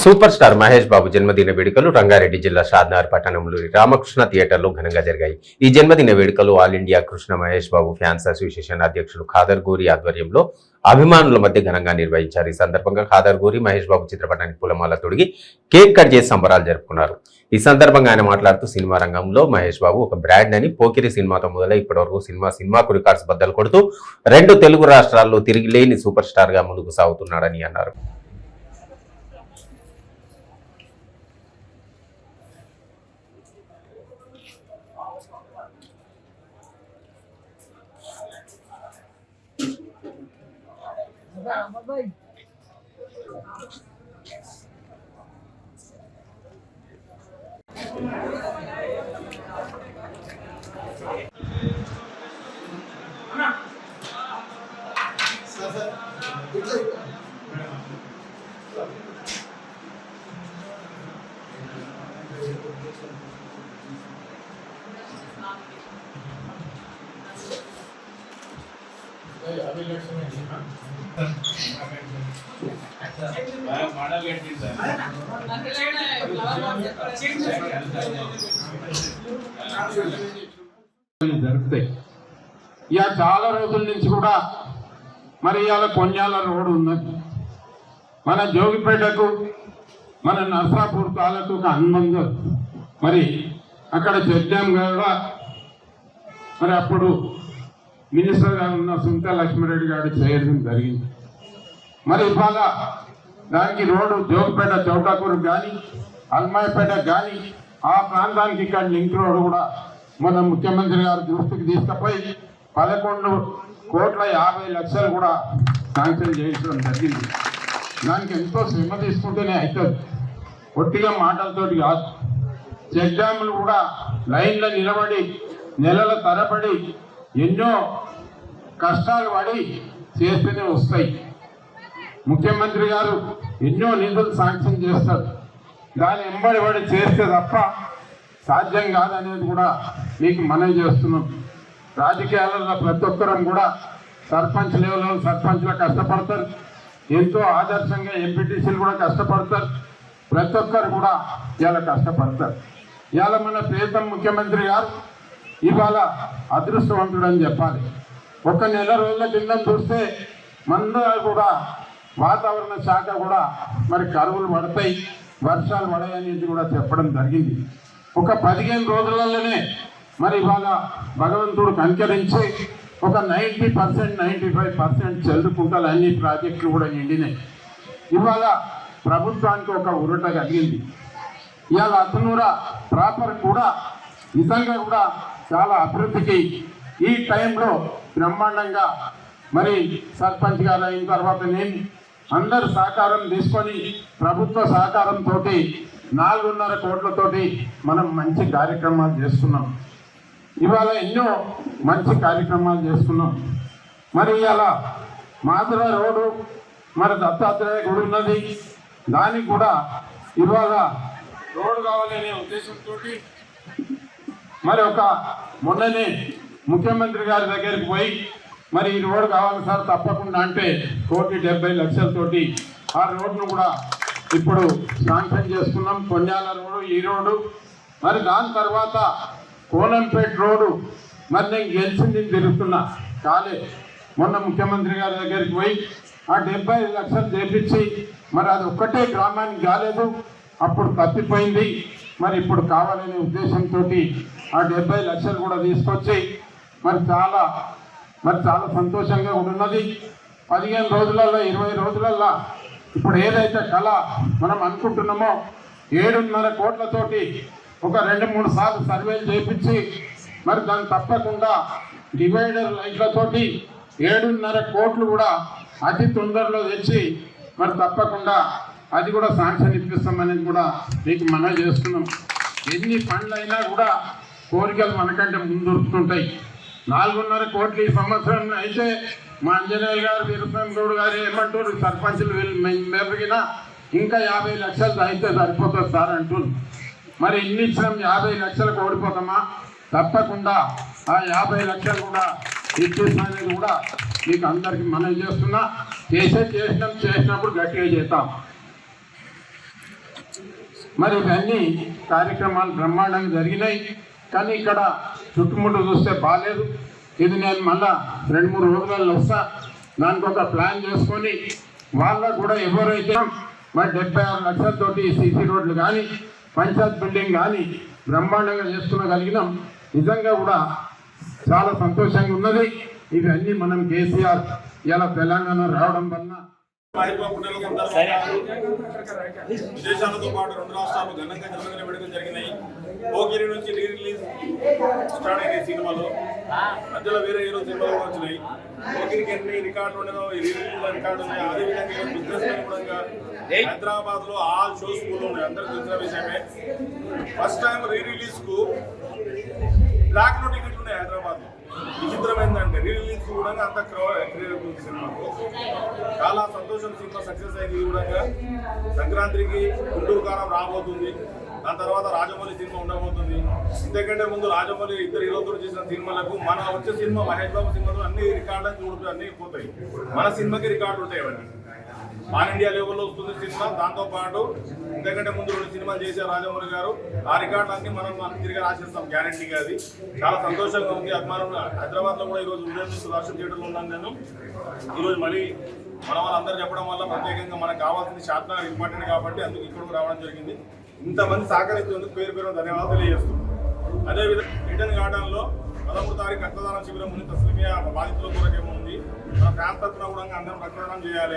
Super star Mahesh Babu జన్మదిన వేడుకలు రంగారెడ్డి జిల్లా షాద్నగర్ పట్టణంలోని రామకృష్ణ థియేటర్లో ఘనంగా జరిగాయి. ఈ జన్మదిన వేడుకలు all India Krishna Mahesh Babu fans association అధ్యక్షుడు ఖాదర్ గోరి ఆధ్వర్యంలో అభిమానుల మధ్య ఘనంగా నిర్వహించారు. ఈ సందర్భంగా ఖాదర్ గోరి మహేష్ బాబు చిత్రపటానికి పూలమాల తొడిగి కేక్ కట్ చేసి సంబరాలు జరుపుకున్నారు. ఈ సందర్భంగా ఆయన మాట్లాడుతూ సినిమా రంగంలో మహేష్ బాబు ఒక బ్రాండ్ అని, పోకిరి సినిమాతో మొదలై ఇప్పటివరకు సినిమాకు రికార్డ్స్ బద్దలు కొడుతూ 2 తెలుగు రాష్ట్రాల్లో తిరిగి లేని సూపర్ స్టార్ గా ముందుకు సాగుతున్నాడని అన్నారు. జరుగుతాయి. ఇక చాలా రోజుల నుంచి కూడా మరి ఇవాళ కొన్యాల రోడ్డు ఉన్నది. మన జోగిపేటకు మన నర్సాపూర్ తాలూకు అనుబంధం. మరి అక్కడ చెడ్డాం కూడా మరి అప్పుడు మినిస్టర్ గారు ఉన్న సుంతా లక్ష్మారెడ్డి గారు చేయడం జరిగింది. మరి ఇవాళ దానికి రోడ్డు జోగిపేట చౌటాకూరు కానీ అల్మాయపేట కానీ ఆ ప్రాంతానికి ఇక్కడ లింక్ రోడ్డు కూడా మన ముఖ్యమంత్రి గారు దృష్టికి తీసుకుపోయి 11,50,00,000 కూడా శాంక్షన్ చేయించడం జరిగింది. దానికి ఎంతో శ్రమ తీసుకుంటేనే అవుతుంది, ఒట్టిగా మాటలతోటి కాదు. చెక్ డ్యాములు కూడా లైన్లో నిలబడి నెలల తరబడి ఎన్నో కష్టాలు పడి చేస్తూనే వస్తాయి. ముఖ్యమంత్రి గారు ఎన్నో నిధులు శాంక్షన్ చేస్తారు, దాని ఎంబడి పడి చేస్తే తప్ప సాధ్యం కాదనేది కూడా మీకు మనవి చేస్తున్నాం. రాజకీయాలలో ప్రతి ఒక్కరం కూడా సర్పంచ్ లెవెల్లో సర్పంచ్లు కష్టపడతారు, ఎంతో ఆదర్శంగా ఎంపీటీసీలు కూడా కష్టపడతారు, ప్రతి ఒక్కరు కూడా ఇవాళ కష్టపడతారు. ఇవాళ మన ప్రియతమ ముఖ్యమంత్రి గారు ఇవాళ అదృష్టవంతుడని చెప్పాలి. ఒక నెల రోజుల కింద చూస్తే మన కూడా వాతావరణ శాఖ కూడా మరి కరువులు పడతాయి, వర్షాలు పడాయనేది కూడా చెప్పడం జరిగింది. ఒక 15 రోజులలోనే మరి ఇవాళ భగవంతుడు కనికరించి ఒక 90% 95% చెల్లుకుంటాలు అన్ని ప్రాజెక్టులు కూడా నిండినాయి. ఇవాళ ప్రభుత్వానికి ఒక ఉరట కలిగింది. ఇవాళ అతనూర ప్రాపర్ కూడా నిజంగా కూడా చాలా అభివృద్ధికి ఈ టైంలో బ్రహ్మాండంగా మరి సర్పంచ్ గారు అయిన తర్వాత నేను అందరు సహకారం తీసుకొని ప్రభుత్వ సహకారంతో 4.5 కోట్లతోటి మనం మంచి కార్యక్రమాలు చేస్తున్నాం. ఇవాళ ఎన్నో మంచి కార్యక్రమాలు చేస్తున్నాం. మరి ఇవాళ మాధుర రోడ్డు మరి దత్తాత్రేయ గుడి ఉన్నది, దానికి కూడా ఇవాళ రోడ్డు కావాలనే ఉద్దేశంతో మరి ఒక మొన్ననే ముఖ్యమంత్రి గారి దగ్గరికి పోయి మరి ఈ రోడ్డు కావాలి సార్ తప్పకుండా అంటే 1,70,00,000తోటి ఆ రోడ్డును కూడా ఇప్పుడు శాంక్షన్ చేసుకున్నాం. కొన్యాల రోడ్డు, ఈ రోడ్డు, మరి దాని తర్వాత కోనంపేట రోడ్డు మరి నేను గెలిచింది తిరుగుతున్నా కాలే. మొన్న ముఖ్యమంత్రి గారి దగ్గరికి పోయి ఆ 70,00,000 చేపించి మరి అది ఒక్కటే గ్రామానికి కాలేదు, అప్పుడు తప్పిపోయింది. మరి ఇప్పుడు కావాలనే ఉద్దేశంతో ఆ 70,00,000 కూడా తీసుకొచ్చి మరి చాలా సంతోషంగా ఉన్నది. 15 రోజులలో 20 రోజులలో ఇప్పుడు ఏదైతే కళ మనం అనుకుంటున్నామో 7.5 కోట్లతోటి ఒక 2-3 సార్లు సర్వేలు చేయించి మరి దాన్ని తప్పకుండా డివైడర్ లైట్లతోటి 7.5 కోట్లు కూడా అతి తొందరలో తెచ్చి మరి తప్పకుండా అది కూడా శాంక్షన్ ఇప్పిస్తామనేది కూడా మీకు మనవి చేస్తున్నాం. ఎన్ని పనులైనా కూడా కోరికలు మనకంటే ముందు దొరుకుతుంటాయి. 4.5 కోట్లు ఈ సంవత్సరం అయితే మా అంజనేయులు గారు, వీరస్వామి గౌడ్ గారు ఏమంటారు, సర్పంచులు మెరిగినా ఇంకా 50,00,000 అయితే సరిపోతుంది సార్ అంటున్నారు. మరి ఇన్ని ఇచ్చినాం, 50,00,000 ఓడిపోతామా? తప్పకుండా ఆ 50,00,000 కూడా ఇచ్చేసినది కూడా మీకు అందరికీ మనవి చేస్తున్నా. చేసినప్పుడు గట్టిగా చేస్తాం. మరి ఇవన్నీ కార్యక్రమాలు బ్రహ్మాండంగా జరిగినాయి. కానీ ఇక్కడ చుట్టుముట్టు చూస్తే బాగాలేదు. ఇది నేను మళ్ళా 2-3 రోజులలో వస్తా, దానికి ఒక ప్లాన్ చేసుకొని వాళ్ళకు కూడా ఎవరైతే మరి 76 లక్షలతోటి సీసీ రోడ్లు కానీ పంచాయత్ బిల్డింగ్ కానీ బ్రహ్మాండంగా చేసుకునగలిగినాం. నిజంగా కూడా చాలా సంతోషంగా ఉన్నది. ఇవన్నీ మనం కేసీఆర్ ఇలా తెలంగాణ రావడం వల్ల విదేశాలతో పాటు 2 రాష్ట్రాలు ఘనంగా జన్మదిన వేడుకలు జరిగినాయి. పోకిరి నుంచి రీ రిలీజ్ స్టార్ట్ అయినాయి సినిమాలు, మధ్యలో వేరే హీరో సినిమాలు కూడా వచ్చినాయి. పోకిరికి ఎన్ని రికార్డులు ఉండేదో ఈ రీ రిలీజ్ రికార్డు ఉన్నాయి. అదేవిధంగా బిజినెస్ కూడా హైదరాబాద్ లో ఆల్ షోస్ స్కూల్ ఉన్నాయి, అందరికి తెలిసిన విషయమే. ఫస్ట్ టైం రీ రిలీజ్ కు బ్లాక్ లో టికెట్లు ఉన్నాయి హైదరాబాద్ లో. విచిత్రమైందంటే రీ రిలీజ్ కూడా అంత క్రియేట్ సినిమాకు చాలా సంతోషం. సినిమా సక్సెస్ అయింది. కూడా సంక్రాంతికి గుంటూరు కారం రాబోతుంది, దాని తర్వాత రాజమౌళి సినిమా ఉండబోతుంది. ఇంతకంటే ముందు రాజమౌళి 2 హీరోతో చేసిన సినిమాలకు మన వచ్చే సినిమా మహేష్ బాబు సినిమాలు అన్ని రికార్డులు చూడుతాయి, అన్ని పోతాయి. మన సినిమాకి రికార్డు ఉంటాయి. అవన్నీ పాన్ ఇండియా లెవెల్లో వస్తుంది సినిమా. దాంతోపాటు ఇంతకంటే ముందు 2 సినిమాలు చేశారు రాజమౌళి గారు. ఆ రికార్డులన్నీ మనం తిరిగి రాసేస్తాం గ్యారంటీగా. అది చాలా సంతోషంగా ఉంది. అభిమానం హైదరాబాద్లో కూడా ఈరోజు ఉదయం నుంచి రాష్ట్ర థియేటర్లో ఉన్నాను నేను. ఈరోజు మళ్ళీ మన వాళ్ళందరూ చెప్పడం వల్ల ప్రత్యేకంగా మనకు కావాల్సింది శాతం ఇంపార్టెంట్ కాబట్టి అందుకు ఇక్కడికి రావడం జరిగింది. ఇంతమంది సహకరించేందుకు పేరు పేరు ధన్యవాదాలు తెలియజేస్తున్నాం. అదేవిధంగా రిటర్న్ గార్డెన్లో 13వ తారీఖు రక్తదాన శిబిరం ఉంది. తస్లిమియా బాధితుల కొరకేమో ఉంది. మన ఫ్యాన్స్ తరఫున కూడా అందరం రక్తదానం చేయాలి.